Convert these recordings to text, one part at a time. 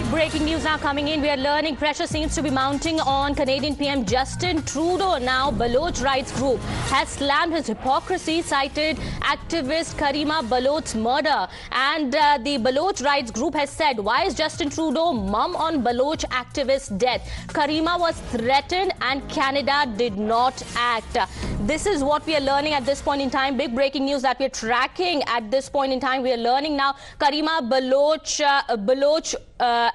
Big breaking news now coming in. We are learning pressure seems to be mounting on Canadian PM Justin Trudeau. Now, Baloch rights group has slammed his hypocrisy, cited activist Karima Baloch's murder. And the Baloch rights group has said, why is Justin Trudeau mum on Baloch activist death? Karima was threatened and Canada did not act. This is what we are learning at this point in time. Big breaking news that we are tracking at this point in time. We are learning now Karima Baloch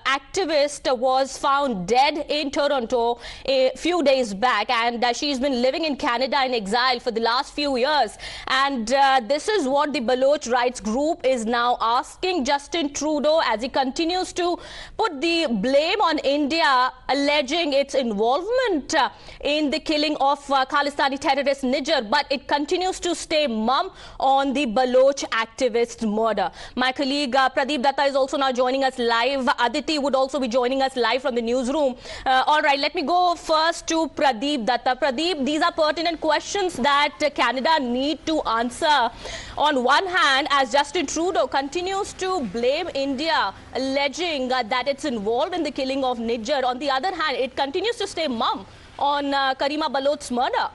activist was found dead in Toronto a few days back, and she's been living in Canada in exile for the last few years. And this is what the Baloch rights group is now asking Justin Trudeau as he continues to put the blame on India, alleging its involvement in the killing of Khalistani terrorist Nijjar, but it continues to stay mum on the Baloch activist murder. My colleague Pradeep Datta is also now joining us live. Aditi would also be joining us live from the newsroom. All right, let me go first to Pradeep Datta. Pradeep, these are pertinent questions that Canada need to answer. On one hand, as Justin Trudeau continues to blame India, alleging that it's involved in the killing of Nijjar. On the other hand, it continues to stay mum on Karima Baloch's murder.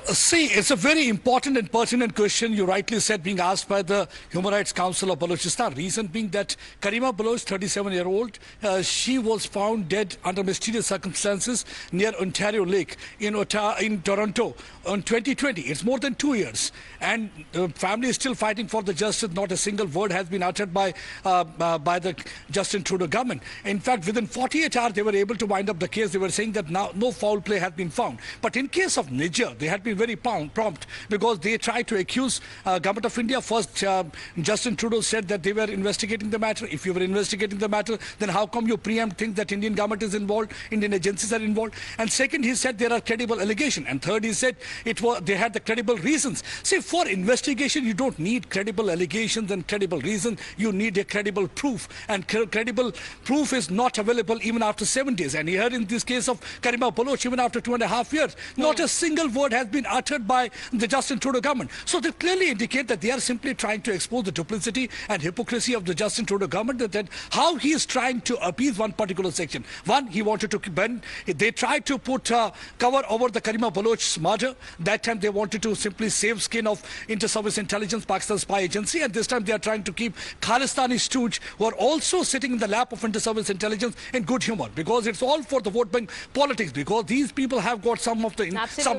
See, it's a very important and pertinent question, you rightly said, being asked by the Human Rights Council of Balochistan. Reason being that Karima Baloch, 37-year-old, she was found dead under mysterious circumstances near Ontario Lake in Toronto in 2020. It's more than 2 years. And the family is still fighting for the justice. Not a single word has been uttered by the Justin Trudeau government. In fact, within 48 hours, they were able to wind up the case. They were saying that now no foul play has been found. But in case of Nijjar, they had been very prompt because they tried to accuse government of India. First, Justin Trudeau said that they were investigating the matter. If you were investigating the matter, then how come you preempt things that Indian government is involved, Indian agencies are involved? And second, he said there are credible allegations. And third, he said they had the credible reasons. See, for investigation, you don't need credible allegations and credible reasons. You need a credible proof. And credible proof is not available even after 7 days. And here in this case of Karima Baloch, even after 2.5 years, not a single word has been uttered by the Justin Trudeau government. So they clearly indicate that they are simply trying to expose the duplicity and hypocrisy of the Justin Trudeau government, that how he is trying to appease one particular section. One, he wanted to bend. They tried to put cover over the Karima Baloch's murder. That time they wanted to simply save skin of Inter-Service Intelligence, Pakistan spy agency, and this time they are trying to keep Khalistani stooge who are also sitting in the lap of Inter-Service Intelligence in good humor, because it's all for the vote bank politics, because these people have got some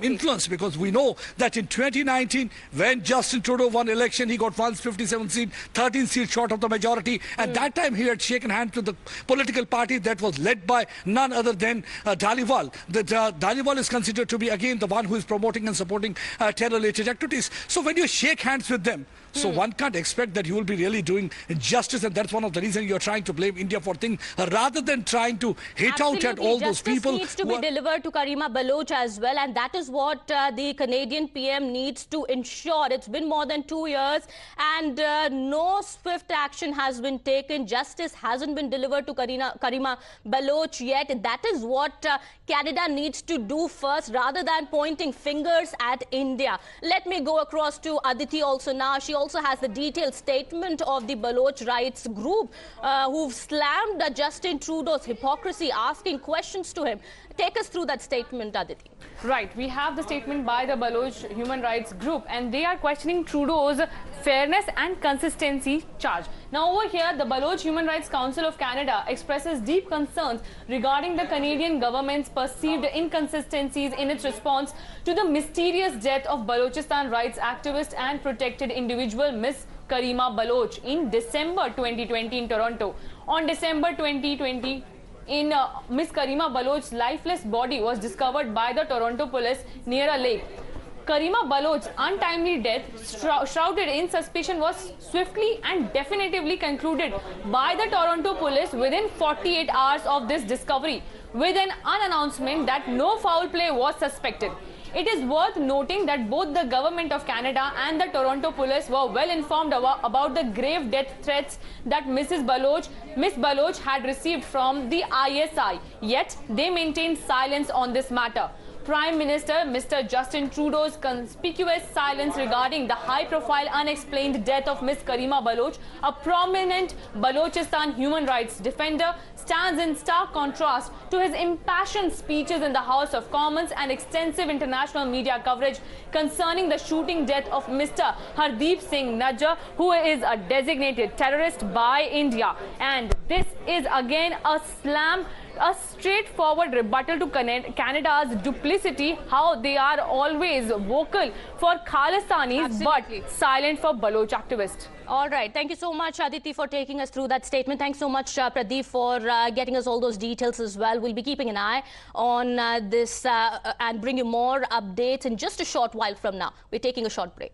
influence, because we know that in 2019, when Justin Trudeau won election, he got 157 seats, 13 seats short of the majority. And that time he had shaken hands with the political party that was led by none other than Dhaliwal. Dhaliwal is considered to be, again, the one who is promoting and supporting terror-related activities. So when you shake hands with them, so one can't expect that you will be really doing justice, and that's one of the reasons you're trying to blame India for things, rather than trying to hit out at all those people. Justice needs to be delivered to Karima Baloch as well, and that is what the Canadian PM needs to ensure. It's been more than 2 years, and no swift action has been taken. Justice hasn't been delivered to Karima Baloch yet. That is what Canada needs to do first, rather than pointing fingers at India. Let me go across to Aditi also now. She also has the detailed statement of the Baloch rights group who've slammed Justin Trudeau's hypocrisy, asking questions to him. Take us through that statement, Aditi. Right, we have the statement by the Baloch human rights group, and they are questioning Trudeau's fairness and consistency charge. Now over here, the Baloch Human Rights Council of Canada expresses deep concerns regarding the Canadian government's perceived inconsistencies in its response to the mysterious death of Balochistan rights activist and protected individual Miss Karima Baloch in December 2020 in Toronto. On December 2020, Miss Karima Baloch's lifeless body was discovered by the Toronto police near a lake. Karima Baloch's untimely death, shrouded in suspicion, was swiftly and definitively concluded by the Toronto police within 48 hours of this discovery, with an announcement that no foul play was suspected. It is worth noting that both the Government of Canada and the Toronto police were well informed about the grave death threats that Miss Baloch had received from the ISI, yet they maintained silence on this matter. Prime Minister Mr. Justin Trudeau's conspicuous silence regarding the high-profile unexplained death of Ms. Karima Baloch, a prominent Balochistan human rights defender, stands in stark contrast to his impassioned speeches in the House of Commons and extensive international media coverage concerning the shooting death of Mr. Hardeep Singh Nijjar, who is a designated terrorist by India. And this is again a straightforward rebuttal to Canada's duplicity, how they are always vocal for Khalistanis but silent for Baloch activists. All right. Thank you so much, Aditi, for taking us through that statement. Thanks so much, Pradeep, for getting us all those details as well. We'll be keeping an eye on this and bring you more updates in just a short while from now. We're taking a short break.